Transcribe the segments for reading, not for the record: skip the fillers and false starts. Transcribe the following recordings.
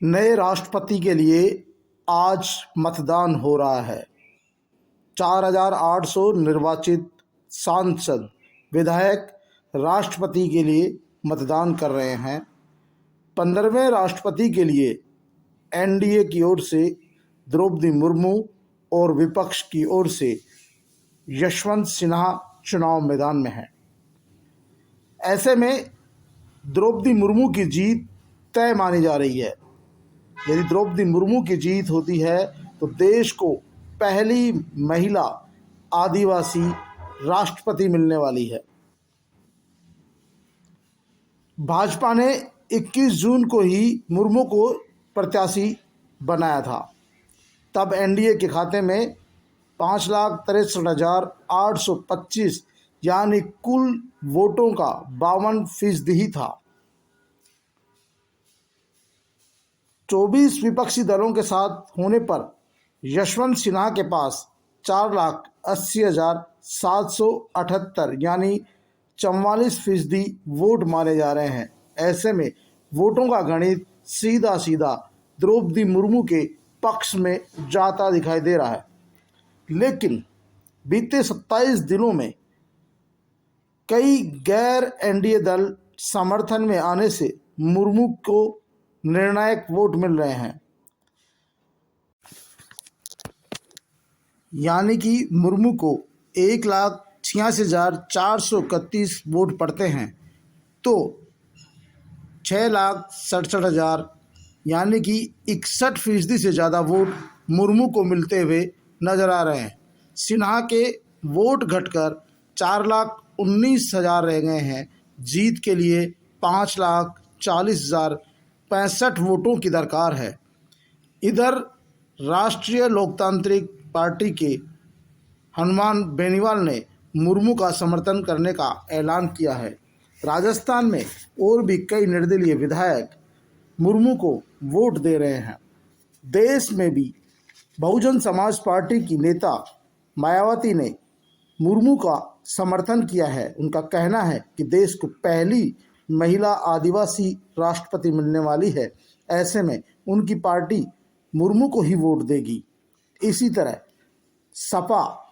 नए राष्ट्रपति के लिए आज मतदान हो रहा है। 4,800 निर्वाचित सांसद विधायक राष्ट्रपति के लिए मतदान कर रहे हैं। 15वें राष्ट्रपति के लिए एनडीए की ओर से द्रौपदी मुर्मू और विपक्ष की ओर से यशवंत सिन्हा चुनाव मैदान में हैं। ऐसे में द्रौपदी मुर्मू की जीत तय मानी जा रही है। यदि द्रौपदी मुर्मू की जीत होती है तो देश को पहली महिला आदिवासी राष्ट्रपति मिलने वाली है। भाजपा ने 21 जून को ही मुर्मू को प्रत्याशी बनाया था। तब एनडीए के खाते में 5,63,825 यानी कुल वोटों का 52% ही था। 24 विपक्षी दलों के साथ होने पर यशवंत सिन्हा के पास 4,80,778 यानी 44% वोट माने जा रहे हैं। ऐसे में वोटों का गणित सीधा सीधा द्रौपदी मुर्मू के पक्ष में जाता दिखाई दे रहा है। लेकिन बीते 27 दिनों में कई गैर एनडीए दल समर्थन में आने से मुर्मू को निर्णायक वोट मिल रहे हैं। यानी कि मुर्मू को 1,86,431 वोट पड़ते हैं तो 6,67,000 यानी कि 61% से ज़्यादा वोट मुर्मू को मिलते हुए नजर आ रहे हैं। सिन्हा के वोट घटकर 4,19,000 रह गए हैं। जीत के लिए 5,40,065 वोटों की दरकार है। इधर राष्ट्रीय लोकतांत्रिक पार्टी के हनुमान बेनीवाल ने मुर्मू का समर्थन करने का ऐलान किया है। राजस्थान में और भी कई निर्दलीय विधायक मुर्मू को वोट दे रहे हैं। देश में भी बहुजन समाज पार्टी की नेता मायावती ने मुर्मू का समर्थन किया है। उनका कहना है कि देश को पहली महिला आदिवासी राष्ट्रपति मिलने वाली है। ऐसे में उनकी पार्टी मुर्मू को ही वोट देगी। इसी तरह सपा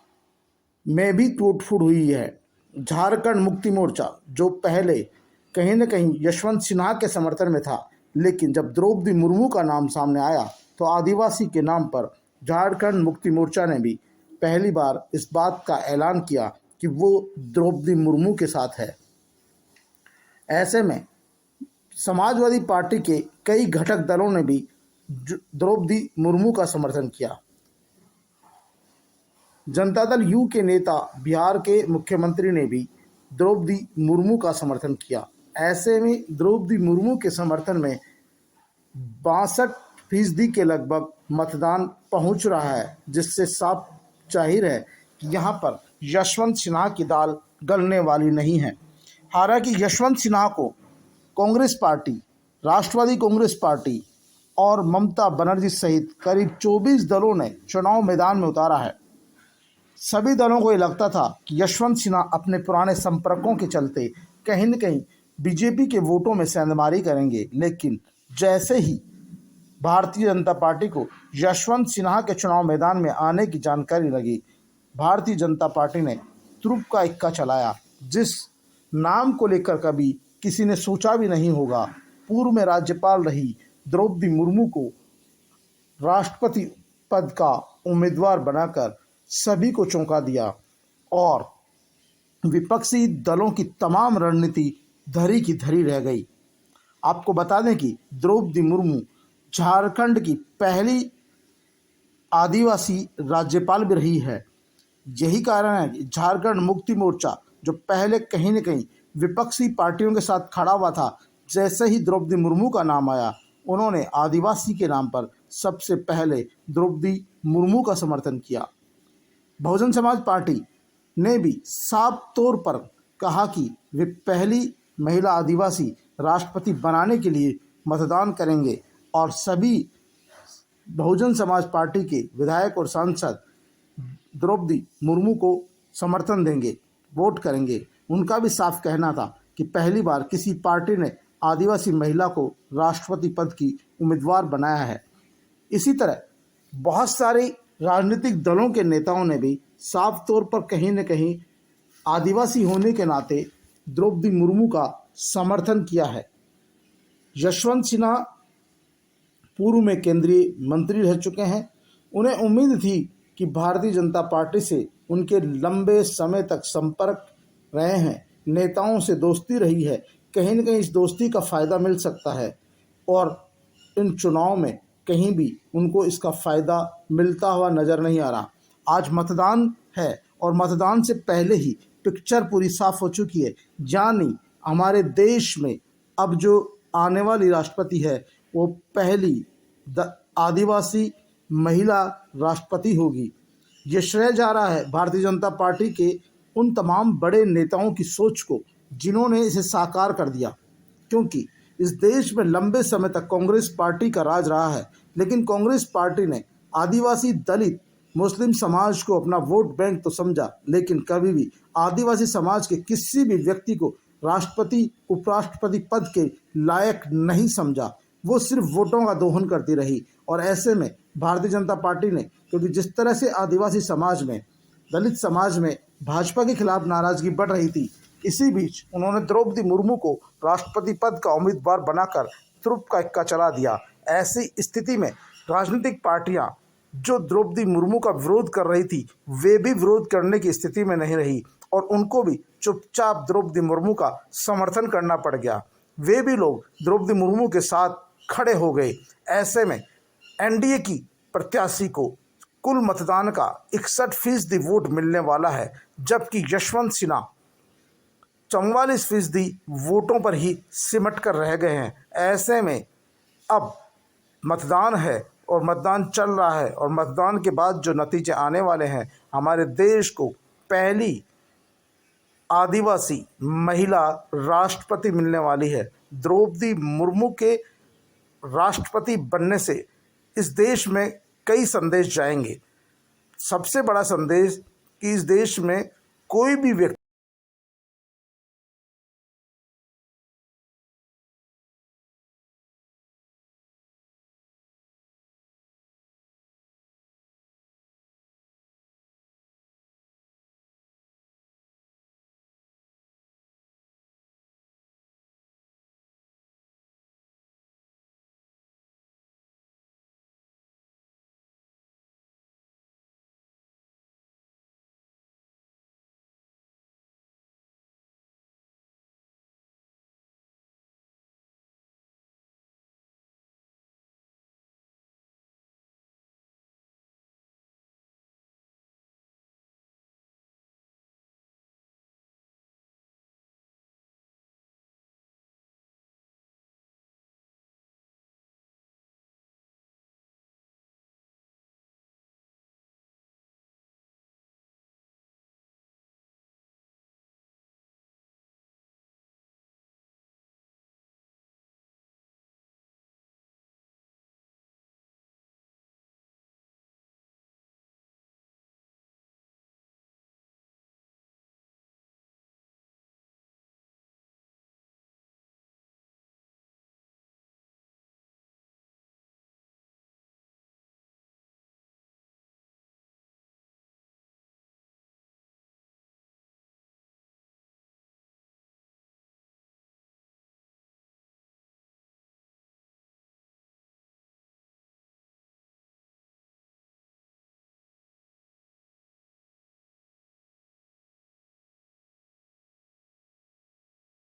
में भी टूट-फूट हुई है। झारखंड मुक्ति मोर्चा जो पहले कहीं न कहीं यशवंत सिन्हा के समर्थन में था, लेकिन जब द्रौपदी मुर्मू का नाम सामने आया तो आदिवासी के नाम पर झारखंड मुक्ति मोर्चा ने भी पहली बार इस बात का ऐलान किया कि वो द्रौपदी मुर्मू के साथ है। ऐसे में समाजवादी पार्टी के कई घटक दलों ने भी द्रौपदी मुर्मू का समर्थन किया। जनता दल यू के नेता बिहार के मुख्यमंत्री ने भी द्रौपदी मुर्मू का समर्थन किया। ऐसे में द्रौपदी मुर्मू के समर्थन में 62% के लगभग मतदान पहुंच रहा है, जिससे साफ जाहिर है कि यहां पर यशवंत सिन्हा की दाल गलने वाली नहीं है। हालांकि यशवंत सिन्हा को कांग्रेस पार्टी, राष्ट्रवादी कांग्रेस पार्टी और ममता बनर्जी सहित करीब 24 दलों ने चुनाव मैदान में उतारा है। सभी दलों को ये लगता था कि यशवंत सिन्हा अपने पुराने संपर्कों के चलते कहीं न कहीं बीजेपी के वोटों में सेंधमारी करेंगे, लेकिन जैसे ही भारतीय जनता पार्टी को यशवंत सिन्हा के चुनाव मैदान में आने की जानकारी लगी, भारतीय जनता पार्टी ने तुरुप का इक्का चलाया, जिस नाम को लेकर कभी किसी ने सोचा भी नहीं होगा। पूर्व में राज्यपाल रही द्रौपदी मुर्मू को राष्ट्रपति पद का उम्मीदवार बनाकर सभी को चौंका दिया और विपक्षी दलों की तमाम रणनीति धरी की धरी रह गई। आपको बता दें कि द्रौपदी मुर्मू झारखंड की पहली आदिवासी राज्यपाल भी रही है। यही कारण है कि झारखंड मुक्ति मोर्चा जो पहले कहीं न कहीं विपक्षी पार्टियों के साथ खड़ा हुआ था, जैसे ही द्रौपदी मुर्मू का नाम आया, उन्होंने आदिवासी के नाम पर सबसे पहले द्रौपदी मुर्मू का समर्थन किया। बहुजन समाज पार्टी ने भी साफ तौर पर कहा कि वे पहली महिला आदिवासी राष्ट्रपति बनाने के लिए मतदान करेंगे और सभी बहुजन समाज पार्टी के विधायक और सांसद द्रौपदी मुर्मू को समर्थन देंगे, वोट करेंगे। उनका भी साफ कहना था कि पहली बार किसी पार्टी ने आदिवासी महिला को राष्ट्रपति पद की उम्मीदवार बनाया है। इसी तरह बहुत सारे राजनीतिक दलों के नेताओं ने भी साफ तौर पर कहीं न कहीं आदिवासी होने के नाते द्रौपदी मुर्मू का समर्थन किया है। यशवंत सिन्हा पूर्व में केंद्रीय मंत्री रह चुके हैं। उन्हें उम्मीद थी कि भारतीय जनता पार्टी से उनके लंबे समय तक संपर्क रहे हैं, नेताओं से दोस्ती रही है, कहीं न कहीं इस दोस्ती का फ़ायदा मिल सकता है और इन चुनाव में कहीं भी उनको इसका फ़ायदा मिलता हुआ नज़र नहीं आ रहा। आज मतदान है और मतदान से पहले ही पिक्चर पूरी साफ हो चुकी है, यानी हमारे देश में अब जो आने वाली राष्ट्रपति है वो पहली आदिवासी महिला राष्ट्रपति होगी। ये श्रेय जा रहा है भारतीय जनता पार्टी के उन तमाम बड़े नेताओं की सोच को जिन्होंने इसे साकार कर दिया, क्योंकि इस देश में लंबे समय तक कांग्रेस पार्टी का राज रहा है, लेकिन कांग्रेस पार्टी ने आदिवासी, दलित, मुस्लिम समाज को अपना वोट बैंक तो समझा, लेकिन कभी भी आदिवासी समाज के किसी भी व्यक्ति को राष्ट्रपति, उपराष्ट्रपति पद के लायक नहीं समझा। वो सिर्फ वोटों का दोहन करती रही और ऐसे में भारतीय जनता पार्टी ने, क्योंकि जिस तरह से आदिवासी समाज में, दलित समाज में भाजपा के खिलाफ नाराजगी बढ़ रही थी, इसी बीच उन्होंने द्रौपदी मुर्मू को राष्ट्रपति पद का उम्मीदवार बनाकर तुरुप का इक्का चला दिया। ऐसी स्थिति में राजनीतिक पार्टियां जो द्रौपदी मुर्मू का विरोध कर रही थी, वे भी विरोध करने की स्थिति में नहीं रही और उनको भी चुपचाप द्रौपदी मुर्मू का समर्थन करना पड़ गया। वे भी लोग द्रौपदी मुर्मू के साथ खड़े हो गए। ऐसे में एनडीए की प्रत्याशी को कुल मतदान का 61% वोट मिलने वाला है, जबकि यशवंत सिन्हा 44% वोटों पर ही सिमट कर रह गए हैं। ऐसे में अब मतदान है और मतदान चल रहा है और मतदान के बाद जो नतीजे आने वाले हैं, हमारे देश को पहली आदिवासी महिला राष्ट्रपति मिलने वाली है। द्रौपदी मुर्मू के राष्ट्रपति बनने से इस देश में कई संदेश जाएंगे। सबसे बड़ा संदेश कि इस देश में कोई भी व्यक्ति